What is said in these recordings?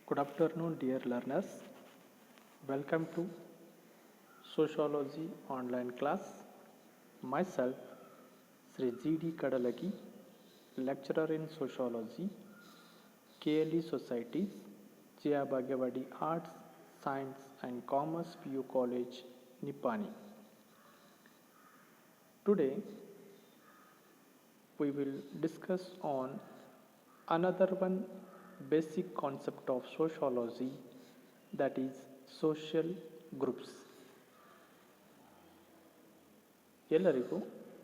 Good afternoon, dear learners. Welcome to Sociology online class. Myself, Sri G.D. Kadalagi, lecturer in Sociology, KLE Societies, Jia Bhagavadi Arts, Science and Commerce PU College, Nippani. Today, we will discuss on another one basic concept of sociology, that is social groups. ಎಲ್ಲರಿಗೂ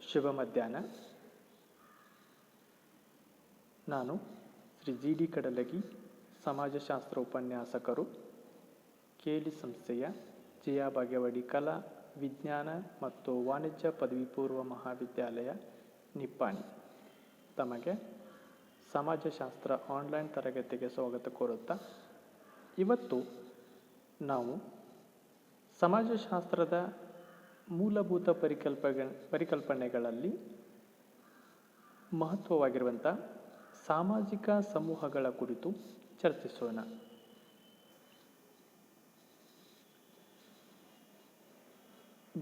ಶುಭ ಮಧ್ಯಾಹ್ನ. ನಾನು Shri G D ಕಡಲಗಿ, ಸಮಾಜಶಾಸ್ತ್ರ ಉಪನ್ಯಾಸಕರು, Cayley ಸಂಸ್ಥೆಯ ಜಿಯಾ ಭಾಗ್ಯವಡಿ ಕಲಾ ವಿಜ್ಞಾನ ಮತ್ತು ವಾಣಿಜ್ಯ ಪದವಿ ಪೂರ್ವ ಮಹಾವಿದ್ಯಾಲಯ ನಿಪ್ಪಾಣಿ ತಮಗೆ ಸಮಾಜಶಾಸ್ತ್ರ ಆನ್ಲೈನ್ ತರಗತಿಗೆ ಸ್ವಾಗತ ಕೋರುತ್ತಾ, ಇವತ್ತು ನಾವು ಸಮಾಜಶಾಸ್ತ್ರದ ಮೂಲಭೂತ ಪರಿಕಲ್ಪನೆಗಳಲ್ಲಿ ಮಹತ್ವವಾಗಿರುವಂಥ ಸಾಮಾಜಿಕ ಸಮೂಹಗಳ ಕುರಿತು ಚರ್ಚಿಸೋಣ.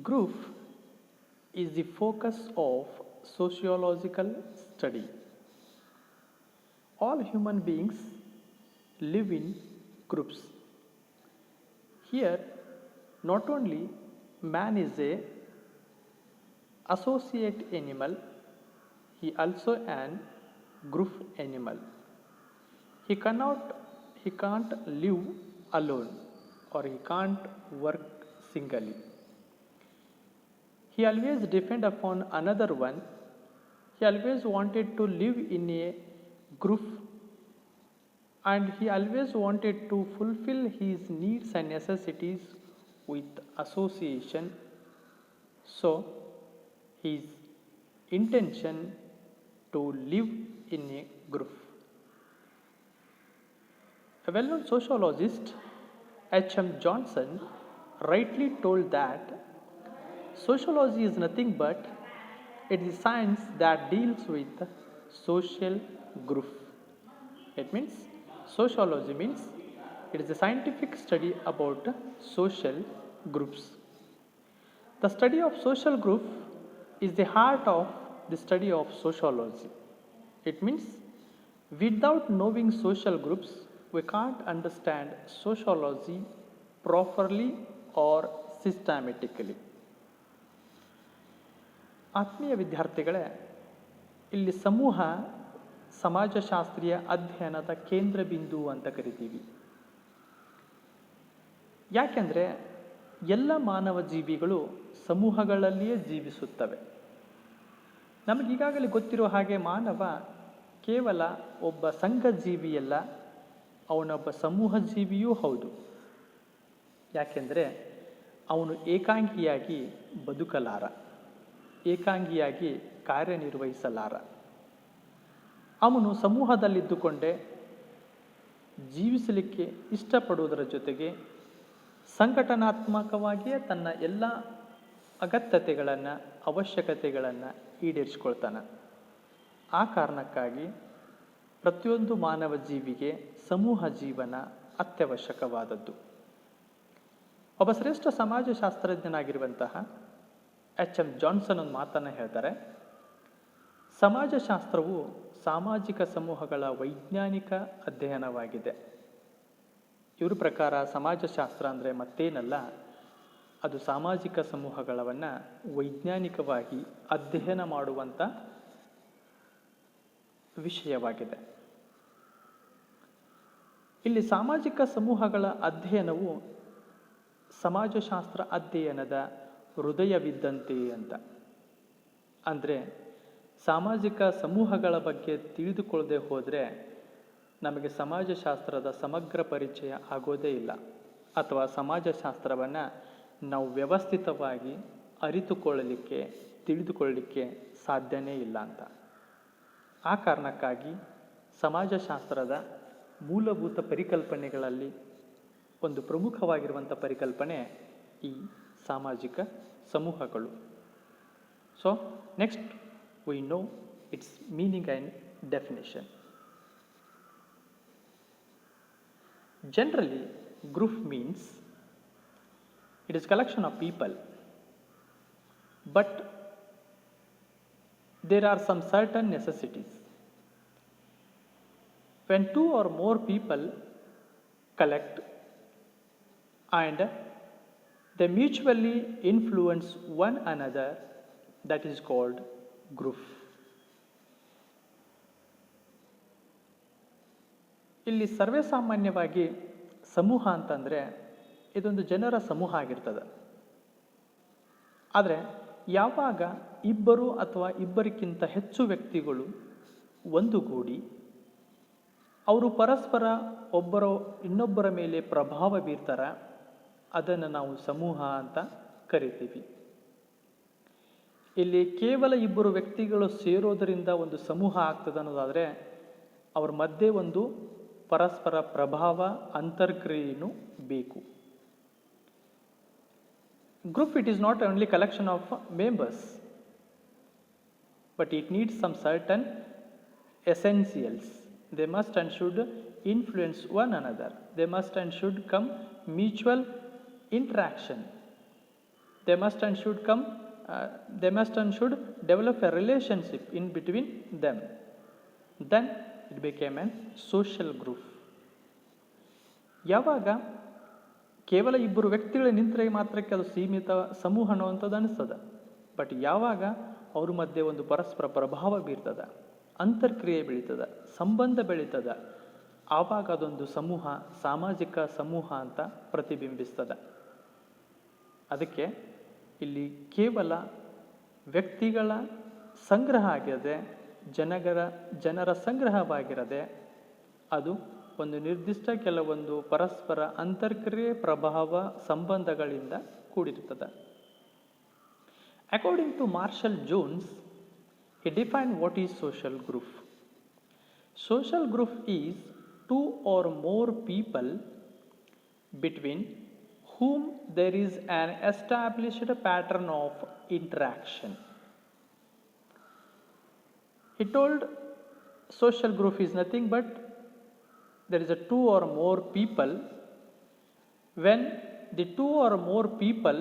Group is the focus of sociological study. All human beings live in groups. Here, not only man is a associate animal, he also an group animal. He can't live alone, or he can't work singly. He always depend upon another one. He always wanted to live in a group, and he always wanted to fulfill his needs and necessities with association. So his intention to live in a group. A well-known sociologist, H.M. Johnson, rightly told that sociology is nothing but it is science that deals with social group. It means sociology means it is a scientific study about social groups. The study of social group is the heart of the study of sociology. It means without knowing social groups, we can't understand sociology properly or systematically. ಆತ್ಮೀಯ ವಿದ್ಯಾರ್ಥಿಗಳೇ, ಇಲ್ಲಿ ಸಮೂಹ ಸಮಾಜಶಾಸ್ತ್ರೀಯ ಅಧ್ಯಯನದ ಕೇಂದ್ರ ಬಿಂದು ಅಂತ ಕರಿತೀವಿ. ಯಾಕೆಂದರೆ ಎಲ್ಲ ಮಾನವ ಜೀವಿಗಳು ಸಮೂಹಗಳಲ್ಲಿಯೇ ಜೀವಿಸುತ್ತವೆ. ನಮಗೀಗಾಗಲೇ ಗೊತ್ತಿರೋ ಹಾಗೆ ಮಾನವ ಕೇವಲ ಒಬ್ಬ ಸಂಘ ಜೀವಿಯಲ್ಲ, ಅವನೊಬ್ಬ ಸಮೂಹ ಜೀವಿಯೂ ಹೌದು. ಯಾಕೆಂದರೆ ಅವನು ಏಕಾಂಗಿಯಾಗಿ ಬದುಕಲಾರ, ಏಕಾಂಗಿಯಾಗಿ ಕಾರ್ಯನಿರ್ವಹಿಸಲಾರ. ಅವನು ಸಮೂಹದಲ್ಲಿದ್ದುಕೊಂಡೇ ಜೀವಿಸಲಿಕ್ಕೆ ಇಷ್ಟಪಡುವುದರ ಜೊತೆಗೆ ಸಂಘಟನಾತ್ಮಕವಾಗಿಯೇ ತನ್ನ ಎಲ್ಲ ಅಗತ್ಯತೆಗಳನ್ನು, ಅವಶ್ಯಕತೆಗಳನ್ನು ಈಡೇರಿಸಿಕೊಳ್ತಾನೆ. ಆ ಕಾರಣಕ್ಕಾಗಿ ಪ್ರತಿಯೊಂದು ಮಾನವ ಜೀವಿಗೆ ಸಮೂಹ ಜೀವನ ಅತ್ಯವಶ್ಯಕವಾದದ್ದು. ಒಬ್ಬ ಶ್ರೇಷ್ಠ ಸಮಾಜಶಾಸ್ತ್ರಜ್ಞನಾಗಿರುವಂತಹ H.M. ಜಾನ್ಸನ್ ಒಂದು ಮಾತನ್ನು ಹೇಳ್ತಾರೆ. ಸಮಾಜಶಾಸ್ತ್ರವು ಸಾಮಾಜಿಕ ಸಮೂಹಗಳ ವೈಜ್ಞಾನಿಕ ಅಧ್ಯಯನವಾಗಿದೆ. ಇವ್ರ ಪ್ರಕಾರ ಸಮಾಜಶಾಸ್ತ್ರ ಅಂದರೆ ಮತ್ತೇನಲ್ಲ, ಅದು ಸಾಮಾಜಿಕ ಸಮೂಹಗಳನ್ನು ವೈಜ್ಞಾನಿಕವಾಗಿ ಅಧ್ಯಯನ ಮಾಡುವಂಥ ವಿಷಯವಾಗಿದೆ. ಇಲ್ಲಿ ಸಾಮಾಜಿಕ ಸಮೂಹಗಳ ಅಧ್ಯಯನವು ಸಮಾಜಶಾಸ್ತ್ರ ಅಧ್ಯಯನದ ಹೃದಯವಿದ್ದಂತೆ ಅಂತ. ಅಂದರೆ ಸಾಮಾಜಿಕ ಸಮೂಹಗಳ ಬಗ್ಗೆ ತಿಳಿದುಕೊಳ್ಳದೆ ಹೋದರೆ ನಮಗೆ ಸಮಾಜಶಾಸ್ತ್ರದ ಸಮಗ್ರ ಪರಿಚಯ ಆಗೋದೇ ಇಲ್ಲ, ಅಥವಾ ಸಮಾಜಶಾಸ್ತ್ರವನ್ನು ನಾವು ವ್ಯವಸ್ಥಿತವಾಗಿ ಅರಿತುಕೊಳ್ಳಲಿಕ್ಕೆ, ತಿಳಿದುಕೊಳ್ಳಲಿಕ್ಕೆ ಸಾಧ್ಯನೇ ಇಲ್ಲ ಅಂತ. ಆ ಕಾರಣಕ್ಕಾಗಿ ಸಮಾಜಶಾಸ್ತ್ರದ ಮೂಲಭೂತ ಪರಿಕಲ್ಪನೆಗಳಲ್ಲಿ ಒಂದು ಪ್ರಮುಖವಾಗಿರುವಂಥ ಪರಿಕಲ್ಪನೆ ಈ ಸಾಮಾಜಿಕ ಸಮೂಹಗಳು. So next we know its meaning and definition. Generally, group means it is collection of people, but there are some certain necessities. When two or more people collect and they mutually influence one another, that is called group. ಇಲ್ಲಿ ಸರ್ವೇ ಸಾಮಾನ್ಯವಾಗಿ ಸಮೂಹ ಅಂತಂದರೆ ಇದೊಂದು ಜನರ ಸಮೂಹ ಆಗಿರ್ತದೆ. ಆದರೆ ಯಾವಾಗ ಇಬ್ಬರು ಅಥವಾ ಇಬ್ಬರಿಗಿಂತ ಹೆಚ್ಚು ವ್ಯಕ್ತಿಗಳು ಒಂದುಗೂಡಿ ಅವರು ಪರಸ್ಪರ ಇನ್ನೊಬ್ಬರ ಮೇಲೆ ಪ್ರಭಾವ ಬೀರ್ತಾರೆ, ಅದನ್ನು ನಾವು ಸಮೂಹ ಅಂತ ಕರಿತೀವಿ. ಇಲ್ಲಿ ಕೇವಲ ಇಬ್ಬರು ವ್ಯಕ್ತಿಗಳು ಸೇರೋದರಿಂದ ಒಂದು ಸಮೂಹ ಆಗ್ತದೆ ಅನ್ನೋದಾದರೆ ಅವ್ರ ಮಧ್ಯೆ ಒಂದು ಪರಸ್ಪರ ಪ್ರಭಾವ ಅಂತರ್ಕ್ರಿಯೆಯೂ ಬೇಕು. Group, it is not only collection of members, but it needs some certain essentials. They must and should influence one another. They must and should come mutual interaction. They must and should develop a relationship in between them. Then it became a social group. ಯಾವಾಗ ಕೇವಲ ಇಬ್ಬರು ವ್ಯಕ್ತಿಗಳು ನಿಂತರೆ ಮಾತ್ರಕ್ಕೆ ಅದು ಸೀಮಿತ ಸಮೂಹ ಅನ್ನುವಂಥದ್ದು ಅನಿಸ್ತದೆ. ಬಟ್ ಯಾವಾಗ ಅವ್ರ ಮಧ್ಯೆ ಒಂದು ಪರಸ್ಪರ ಪ್ರಭಾವ ಬೀರ್ತದೆ, ಅಂತರ್ಕ್ರಿಯೆ ಬೆಳೀತದೆ, ಸಂಬಂಧ ಬೆಳೀತದೆ, ಆವಾಗ ಅದೊಂದು ಸಮೂಹ, ಸಾಮಾಜಿಕ ಸಮೂಹ ಅಂತ ಪ್ರತಿಬಿಂಬಿಸ್ತದೆ. ಅದಕ್ಕೆ ಇಲ್ಲಿ ಕೇವಲ ವ್ಯಕ್ತಿಗಳ ಸಂಗ್ರಹ ಆಗಿರದೆ, ಜನರ ಸಂಗ್ರಹವಾಗಿರದೆ, ಅದು ಒಂದು ನಿರ್ದಿಷ್ಟ ಕೆಲವೊಂದು ಪರಸ್ಪರ ಅಂತರ್ಕ್ರಿಯೆ ಪ್ರಭಾವ ಸಂಬಂಧಗಳಿಂದ ಕೂಡಿರುತ್ತದೆ. According to Marshall Jones, he defined what is social group. Social group is two or more people between whom there is an established pattern of interaction. He told social group is nothing but there is a two or more people. When the two or more people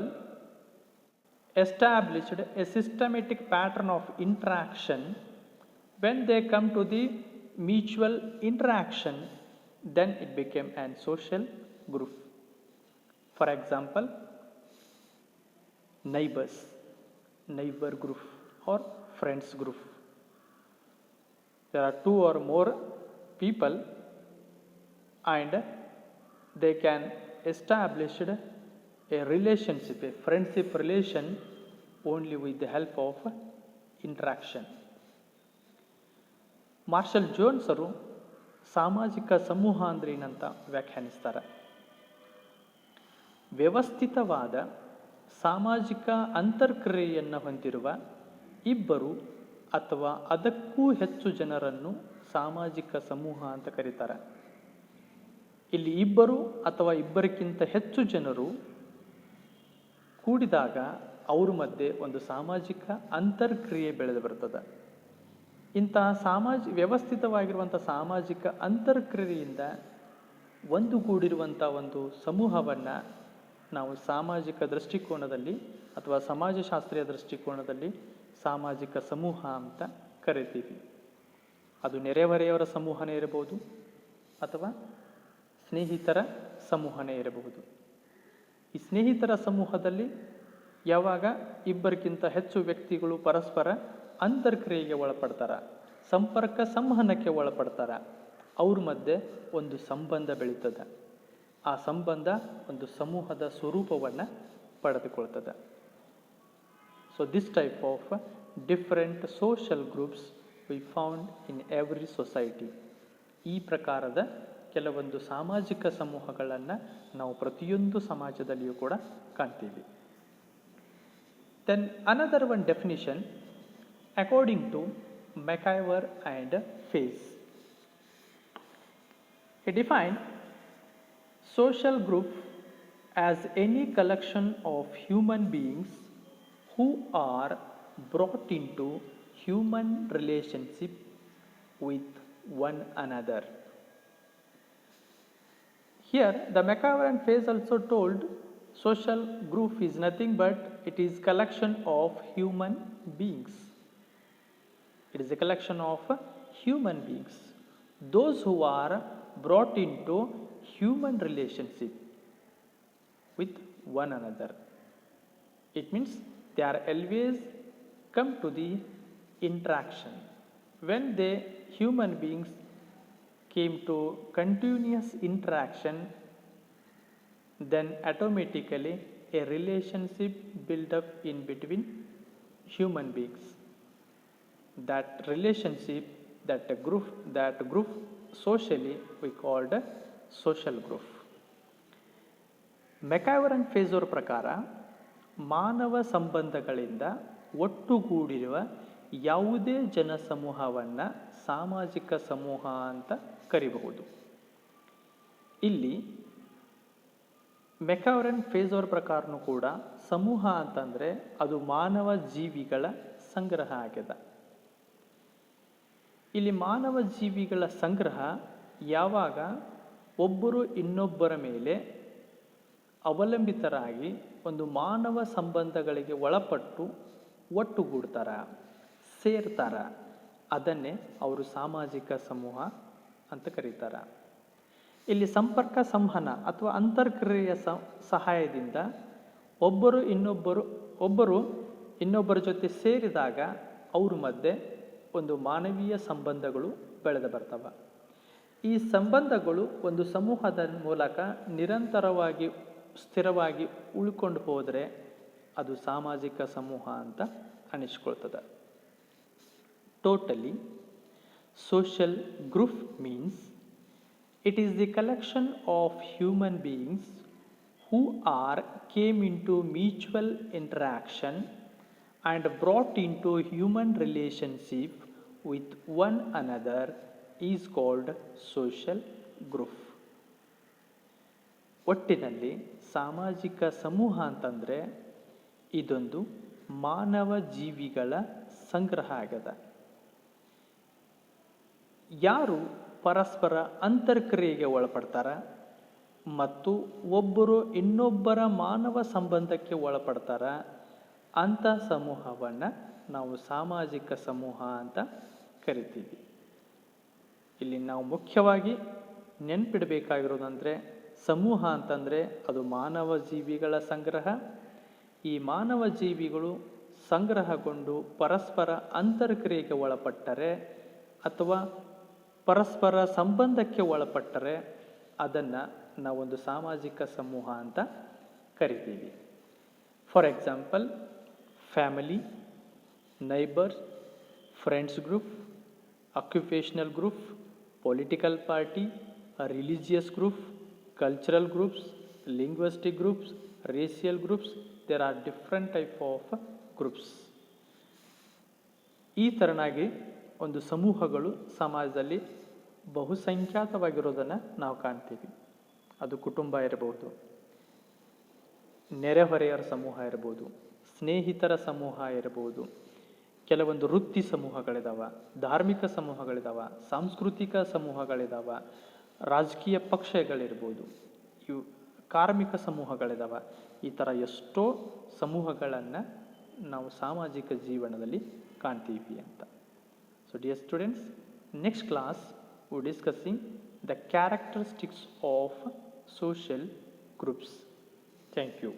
established a systematic pattern of interaction, when they come to the mutual interaction, then it became an social group. For example, neighbor group or friends group. There are two or more people and they can establish a relationship, a friendship relation only with the help of interaction. Marshall Jones ಅವರು ಸಾಮಾಜಿಕ ಸಮೂಹ ಅಂದ್ರೆ ಏನಂತ ವ್ಯಾಖ್ಯಾನಿಸ್ತಾರೆ. ವ್ಯವಸ್ಥಿತವಾದ ಸಾಮಾಜಿಕ ಅಂತರ್ಕ್ರಿಯೆಯನ್ನು ಹೊಂದಿರುವ ಇಬ್ಬರು ಅಥವಾ ಅದಕ್ಕೂ ಹೆಚ್ಚು ಜನರನ್ನು ಸಾಮಾಜಿಕ ಸಮೂಹ ಅಂತ ಕರೀತಾರೆ. ಇಲ್ಲಿ ಇಬ್ಬರು ಅಥವಾ ಇಬ್ಬರಿಗಿಂತ ಹೆಚ್ಚು ಜನರು ಕೂಡಿದಾಗ ಅವ್ರ ಮಧ್ಯೆ ಒಂದು ಸಾಮಾಜಿಕ ಅಂತರ್ಕ್ರಿಯೆ ಬೆಳೆದು ಬರ್ತದೆ. ಇಂತಹ ವ್ಯವಸ್ಥಿತವಾಗಿರುವಂಥ ಸಾಮಾಜಿಕ ಅಂತರ್ಕ್ರಿಯೆಯಿಂದ ಒಂದುಗೂಡಿರುವಂಥ ಒಂದು ಸಮೂಹವನ್ನು ನಾವು ಸಾಮಾಜಿಕ ದೃಷ್ಟಿಕೋನದಲ್ಲಿ ಅಥವಾ ಸಮಾಜಶಾಸ್ತ್ರೀಯ ದೃಷ್ಟಿಕೋನದಲ್ಲಿ ಸಾಮಾಜಿಕ ಸಮೂಹ ಅಂತ ಕರಿತೀವಿ. ಅದು ನೆರೆಹೊರೆಯವರ ಸಮೂಹನೇ ಇರಬಹುದು ಅಥವಾ ಸ್ನೇಹಿತರ ಸಮೂಹನೇ ಇರಬಹುದು. ಈ ಸ್ನೇಹಿತರ ಸಮೂಹದಲ್ಲಿ ಯಾವಾಗ ಇಬ್ಬರಿಗಿಂತ ಹೆಚ್ಚು ವ್ಯಕ್ತಿಗಳು ಪರಸ್ಪರ ಅಂತರ್ಕ್ರಿಯೆಗೆ ಒಳಪಡ್ತಾರ, ಸಂಪರ್ಕ ಸಂವಹನಕ್ಕೆ ಒಳಪಡ್ತಾರ, ಅವ್ರ ಮಧ್ಯೆ ಒಂದು ಸಂಬಂಧ ಬೆಳೀತದೆ. ಆ ಸಂಬಂಧ ಒಂದು ಸಮೂಹದ ಸ್ವರೂಪವನ್ನು ಪಡೆದುಕೊಳ್ತದೆ. So this type of different social groups we found in every society. ಈ ಪ್ರಕಾರದ ಕೆಲವೊಂದು ಸಾಮಾಜಿಕ ಸಮೂಹಗಳನ್ನು ನಾವು ಪ್ರತಿಯೊಂದು ಸಮಾಜದಲ್ಲಿಯೂ ಕೂಡ ಕಾಣ್ತೀವಿ. Then another one definition according to MacIver and Page. He defined social group as any collection of human beings who are brought into human relationship with one another. Here, the Macabre and Face also told social group is nothing but it is collection of human beings. It is a collection of human beings. Those who are brought into human relationship with one another. It means they are always come to the interaction. When the human beings came to continuous interaction, then automatically a relationship built up in between human beings. That relationship, that group socially we called a social group. MacIver and Page ಪ್ರಕಾರ ಮಾನವ ಸಂಬಂಧಗಳಿಂದ ಒಟ್ಟುಗೂಡಿರುವ ಯಾವುದೇ ಜನಸಮೂಹವನ್ನು ಸಾಮಾಜಿಕ ಸಮೂಹ ಅಂತ ಕರಿಬಹುದು. ಇಲ್ಲಿ ಮೆಕಾವರ್ and ಫೇಜೋರ್ ಪ್ರಕಾರನೂ ಕೂಡ ಸಮೂಹ ಅಂತಂದರೆ ಅದು ಮಾನವ ಜೀವಿಗಳ ಸಂಗ್ರಹ ಆಗಿದೆ. ಇಲ್ಲಿ ಮಾನವ ಜೀವಿಗಳ ಸಂಗ್ರಹ ಯಾವಾಗ ಒಬ್ಬರು ಇನ್ನೊಬ್ಬರ ಮೇಲೆ ಅವಲಂಬಿತರಾಗಿ ಒಂದು ಮಾನವ ಸಂಬಂಧಗಳಿಗೆ ಒಳಪಟ್ಟು ಒಟ್ಟುಗೂಡ್ತಾರ, ಸೇರ್ತಾರ, ಅದನ್ನೇ ಅವರು ಸಾಮಾಜಿಕ ಸಮೂಹ ಅಂತ ಕರೀತಾರೆ. ಇಲ್ಲಿ ಸಂಪರ್ಕ ಸಂವಹನ ಅಥವಾ ಅಂತರ್ಕ್ರಿಯೆಯ ಸಹಾಯದಿಂದ ಒಬ್ಬರು ಇನ್ನೊಬ್ಬರ ಜೊತೆ ಸೇರಿದಾಗ ಅವ್ರ ಮಧ್ಯೆ ಒಂದು ಮಾನವೀಯ ಸಂಬಂಧಗಳು ಬೆಳೆದು ಬರ್ತವೆ. ಈ ಸಂಬಂಧಗಳು ಒಂದು ಸಮೂಹದ ಮೂಲಕ ನಿರಂತರವಾಗಿ ಸ್ಥಿರವಾಗಿ ಉಳ್ಕೊಂಡು ಹೋದರೆ ಅದು ಸಾಮಾಜಿಕ ಸಮೂಹ ಅಂತ ಅನಿಸ್ಕೊಳ್ತದೆ. Totally social group means it is the collection of human beings who are came into mutual interaction and brought into human relationship with one another is called social group. ಒಟ್ಟಿನಲ್ಲಿ ಸಾಮಾಜಿಕ ಸಮೂಹ ಅಂತಂದರೆ ಇದೊಂದು ಮಾನವ ಜೀವಿಗಳ ಸಂಗ್ರಹ ಆಗದ. ಯಾರು ಪರಸ್ಪರ ಅಂತರ್ಕ್ರಿಯೆಗೆ ಒಳಪಡ್ತಾರ ಮತ್ತು ಒಬ್ಬರು ಇನ್ನೊಬ್ಬರ ಮಾನವ ಸಂಬಂಧಕ್ಕೆ ಒಳಪಡ್ತಾರ, ಅಂಥ ಸಮೂಹವನ್ನು ನಾವು ಸಾಮಾಜಿಕ ಸಮೂಹ ಅಂತ ಕರಿತೀವಿ. ಇಲ್ಲಿ ನಾವು ಮುಖ್ಯವಾಗಿ ನೆನ್ಪಿಡಬೇಕಾಗಿರೋದಂದರೆ ಸಮೂಹ ಅಂತಂದರೆ ಅದು ಮಾನವ ಜೀವಿಗಳ ಸಂಗ್ರಹ. ಈ ಮಾನವ ಜೀವಿಗಳು ಸಂಗ್ರಹಗೊಂಡು ಪರಸ್ಪರ ಅಂತರ್ಕ್ರಿಯೆಗೆ ಒಳಪಟ್ಟರೆ ಅಥವಾ ಪರಸ್ಪರ ಸಂಬಂಧಕ್ಕೆ ಒಳಪಟ್ಟರೆ ಅದನ್ನು ನಾವೊಂದು ಸಾಮಾಜಿಕ ಸಮೂಹ ಅಂತ ಕರಿತೀವಿ. For example, family, neighbours, friends group, occupational group, political party, religious group, cultural groups, linguistic groups, racial groups, there are different type of groups. ಈ ಥರನಾಗಿ ಒಂದು ಸಮೂಹಗಳು ಸಮಾಜದಲ್ಲಿ ಬಹುಸಂಖ್ಯಾತವಾಗಿರೋದನ್ನು ನಾವು ಕಾಣ್ತೀವಿ. ಅದು ಕುಟುಂಬ ಇರಬಹುದು, ನೆರೆಹೊರೆಯರ ಸಮೂಹ ಇರ್ಬೋದು, ಸ್ನೇಹಿತರ ಸಮೂಹ ಇರ್ಬೋದು, ಕೆಲವೊಂದು ವೃತ್ತಿ ಸಮೂಹಗಳಿದಾವ, ಧಾರ್ಮಿಕ ಸಮೂಹಗಳಿದಾವ, ಸಾಂಸ್ಕೃತಿಕ ಸಮೂಹಗಳಿದಾವ, ರಾಜಕೀಯ ಪಕ್ಷಗಳಿರ್ಬೋದು, ಇವು ಕಾರ್ಮಿಕ ಸಮೂಹಗಳಿದಾವ. ಈ ಥರ ಎಷ್ಟೋ ಸಮೂಹಗಳನ್ನು ನಾವು ಸಾಮಾಜಿಕ ಜೀವನದಲ್ಲಿ ಕಾಣ್ತೀವಿ ಅಂತ. So dear students, next class we discussing the characteristics of social groups. Thank you.